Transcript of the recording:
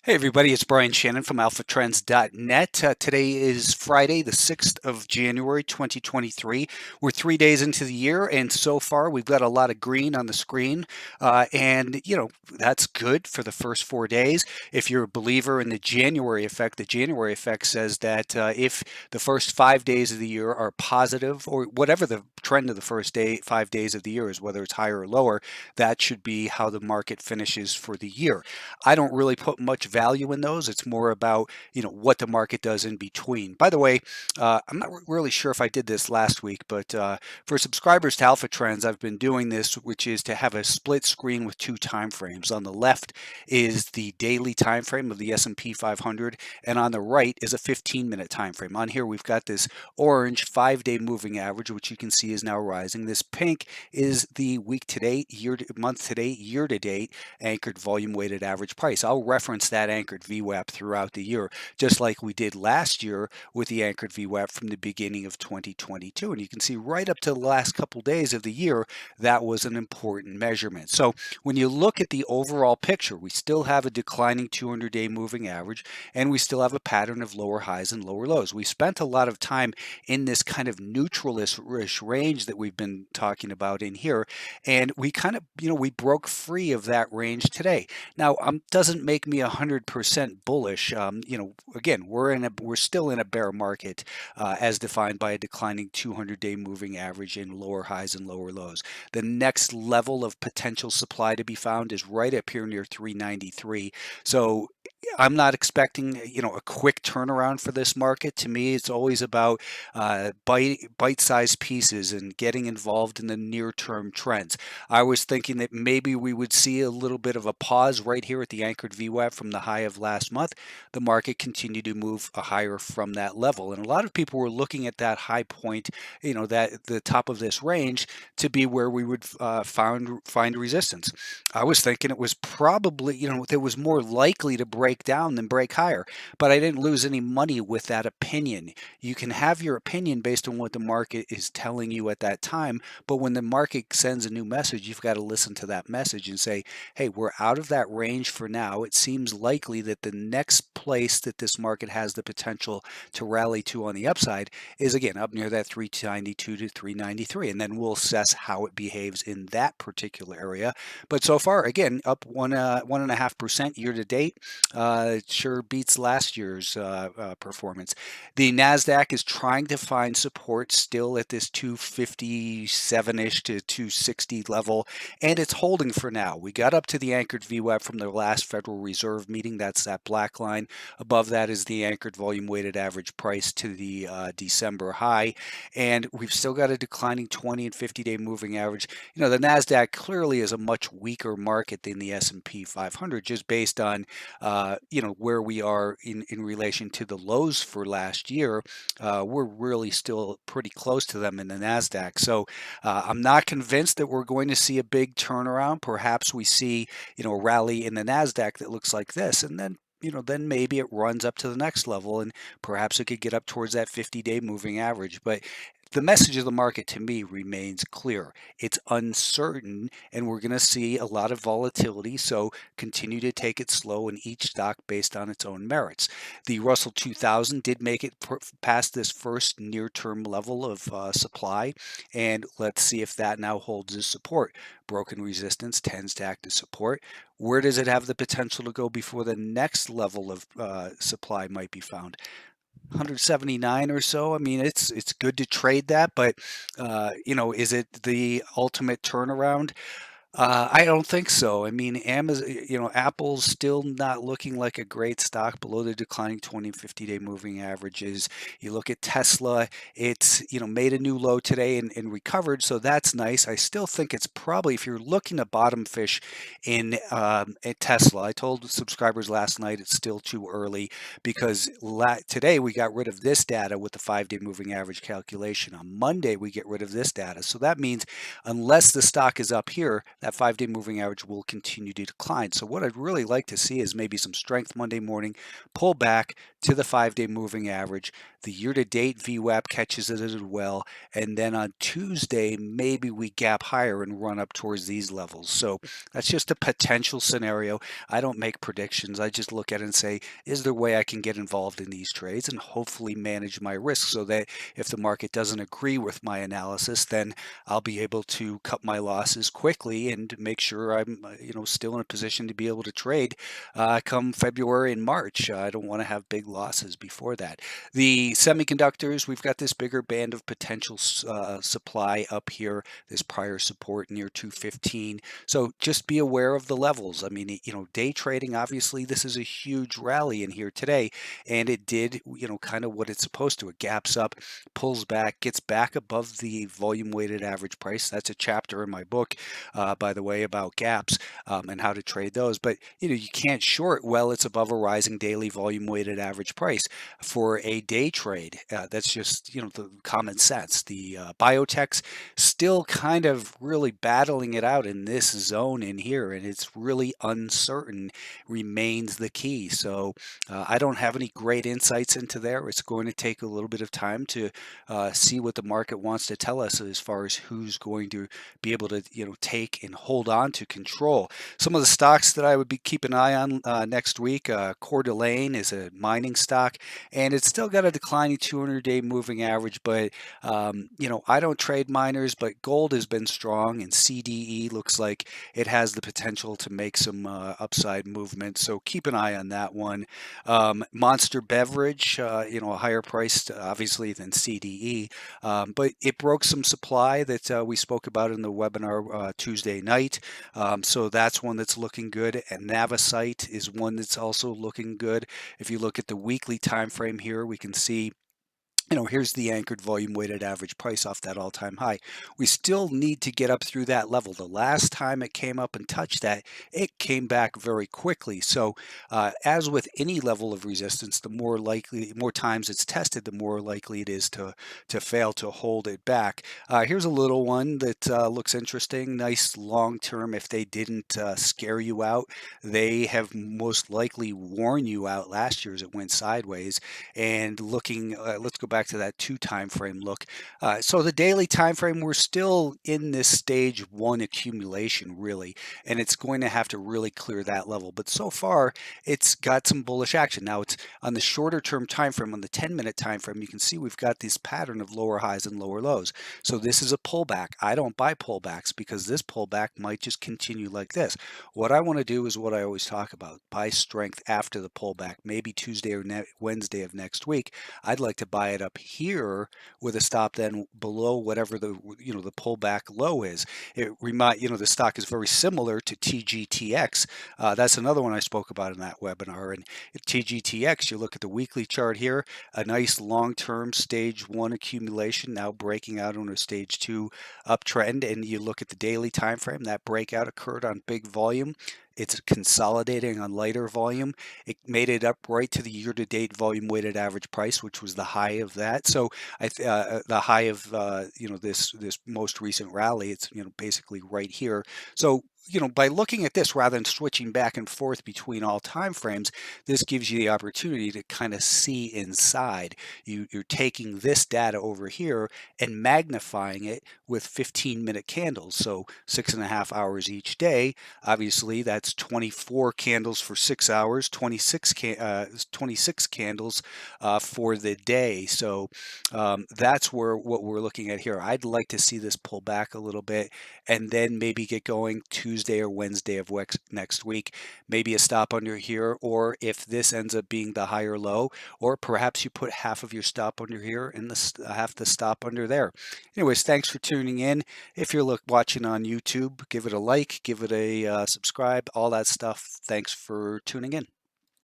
Hey everybody, it's Brian Shannon from alphatrends.net. Today is Friday, the 6th of January, 2023. We're 3 days into the year, and so far we've got a lot of green on the screen. That's good for the first 4 days. If you're a believer in the January effect says that if the first 5 days of the year are positive, or whatever the trend of the first 5 days of the year is, whether it's higher or lower, that should be how the market finishes for the year. I don't really put much value in those. It's more about, what the market does in between. By the way, I'm not really sure if I did this last week, but for subscribers to Alpha Trends, I've been doing this, which is to have a split screen with two time frames. On the left is the daily time frame of the S&P 500, and on the right is a 15-minute time frame. On here, we've got this orange 5-day moving average, which you can see is now rising. This pink is the week to date, month to date, year to date anchored volume weighted average price. I'll reference that anchored VWAP throughout the year, just like we did last year with the anchored VWAP from the beginning of 2022. And you can see right up to the last couple days of the year, that was an important measurement. So when you look at the overall picture, we still have a declining 200-day moving average, and we still have a pattern of lower highs and lower lows. We spent a lot of time in this kind of neutralish range that we've been talking about in here, and we kind of, we broke free of that range today. Now, doesn't make me 100% bullish. Again, we're still in a bear market, as defined by a declining 200-day moving average in lower highs and lower lows. The next level of potential supply to be found is right up here near 393. So I'm not expecting, a quick turnaround for this market. To me, it's always about bite-sized pieces and getting involved in the near-term trends. I was thinking that maybe we would see a little bit of a pause right here at the anchored VWAP from the high of last month. The market continued to move higher from that level, and a lot of people were looking at that high point, that the top of this range, to be where we would find resistance. I was thinking it was probably, it was more likely to break down than break higher, but I didn't lose any money with that opinion. You can have your opinion based on what the market is telling you at that time, but when the market sends a new message, you've got to listen to that message and say, hey, we're out of that range for now. It seems likely that the next place that this market has the potential to rally to on the upside is, again, up near that 392 to 393, and then we'll assess how it behaves in that particular area. But so far, again, up 1.5% year to date. It sure beats last year's performance. The NASDAQ is trying to find support still at this 257-ish to 260 level, and it's holding for now. We got up to the anchored VWAP from the last Federal Reserve meeting. That's that black line. Above that is the anchored volume weighted average price to the December high, and we've still got a declining 20 and 50-day moving average. The NASDAQ clearly is a much weaker market than the S&P 500, just based on where we are in relation to the lows for last year. We're really still pretty close to them in the NASDAQ. So I'm not convinced that we're going to see a big turnaround. Perhaps we see, a rally in the NASDAQ that looks like this, and then then maybe it runs up to the next level, and perhaps it could get up towards that 50-day moving average. But the message of the market to me remains clear. It's uncertain, and we're going to see a lot of volatility, so continue to take it slow in each stock based on its own merits. The Russell 2000 did make it past this first near-term level of supply, and let's see if that now holds as support. Broken resistance tends to act as support. Where does it have the potential to go before the next level of supply might be found? 179 or so. I mean, it's good to trade that, but is it the ultimate turnaround? I don't think so. I mean, Amazon, Apple's still not looking like a great stock below the declining 20 and 50-day moving averages. You look at Tesla, it's, made a new low today and recovered, so that's nice. I still think it's probably, if you're looking to bottom fish in at Tesla, I told subscribers last night it's still too early, because today we got rid of this data with the 5-day moving average calculation. On Monday, we get rid of this data. So that means unless the stock is up here, that 5-day moving average will continue to decline. So what I'd really like to see is maybe some strength Monday morning, pull back to the 5-day moving average. The year-to-date VWAP catches it as well. And then on Tuesday, maybe we gap higher and run up towards these levels. So that's just a potential scenario. I don't make predictions. I just look at it and say, is there a way I can get involved in these trades and hopefully manage my risk so that if the market doesn't agree with my analysis, then I'll be able to cut my losses quickly and make sure I'm still in a position to be able to trade come February and March. I don't want to have big losses before that. The semiconductors, we've got this bigger band of potential supply up here, this prior support near 215. So just be aware of the levels. I mean, day trading, obviously, this is a huge rally in here today, and it did, kind of what it's supposed to. It gaps up, pulls back, gets back above the volume weighted average price. That's a chapter in my book, by the way, about gaps and how to trade those. But, you can't short well it's above a rising daily volume weighted average price for a day trade. That's just, the common sense. The biotechs still kind of really battling it out in this zone in here, and it's really uncertain remains the key. So I don't have any great insights into there. It's going to take a little bit of time to see what the market wants to tell us as far as who's going to be able to, take and hold on to control. Some of the stocks that I would be keep an eye on next week, Coeur d'Alene is a mining stock, and it's still got a declining 200-day moving average, but I don't trade miners, but gold has been strong, and CDE looks like it has the potential to make some upside movement, so keep an eye on that one. Monster Beverage, a higher price obviously than CDE, but it broke some supply that we spoke about in the webinar Tuesday night, so that's one that's looking good. And Navasite is one that's also looking good. If you look at the weekly time frame here, we can see here's the anchored volume weighted average price off that all-time high. We still need to get up through that level. The last time it came up and touched that, it came back very quickly. So as with any level of resistance, the more times it's tested, the more likely it is to fail to hold it back. Here's a little one that looks interesting. Nice long-term. If they didn't scare you out, they have most likely worn you out last year as it went sideways. And looking, let's go back to that 2 time frame look. So the daily time frame, we're still in this stage 1 accumulation really, and it's going to have to really clear that level. But so far, it's got some bullish action. Now it's on the shorter term time frame, on the 10-minute time frame, you can see we've got this pattern of lower highs and lower lows. So this is a pullback. I don't buy pullbacks because this pullback might just continue like this. What I want to do is what I always talk about: buy strength after the pullback, maybe Tuesday or Wednesday of next week. I'd like to buy it up here with a stop then below whatever the the pullback low is. The stock is very similar to TGTX. That's another one I spoke about in that webinar. And TGTX, you look at the weekly chart here, a nice long-term stage 1 accumulation, now breaking out on a stage 2 uptrend, and you look at the daily time frame, that breakout occurred on big volume. It's consolidating on lighter volume. It made it up right to the year-to-date volume weighted average price, which was the high of that. So the high of this most recent rally, it's basically right here. So by looking at this rather than switching back and forth between all time frames, this gives you the opportunity to kind of see inside. You're taking this data over here and magnifying it with 15-minute candles, so 6.5 hours each day. Obviously, that's 24 candles for 6 hours, 26 candles for the day. So that's what we're looking at here. I'd like to see this pull back a little bit and then maybe get going Tuesday or Wednesday of next week. Maybe a stop under here, or if this ends up being the higher low, or perhaps you put half of your stop under here and half the stop under there. Anyways, thanks for tuning in. If you're watching on YouTube, give it a like, give it a subscribe, all that stuff. Thanks for tuning in.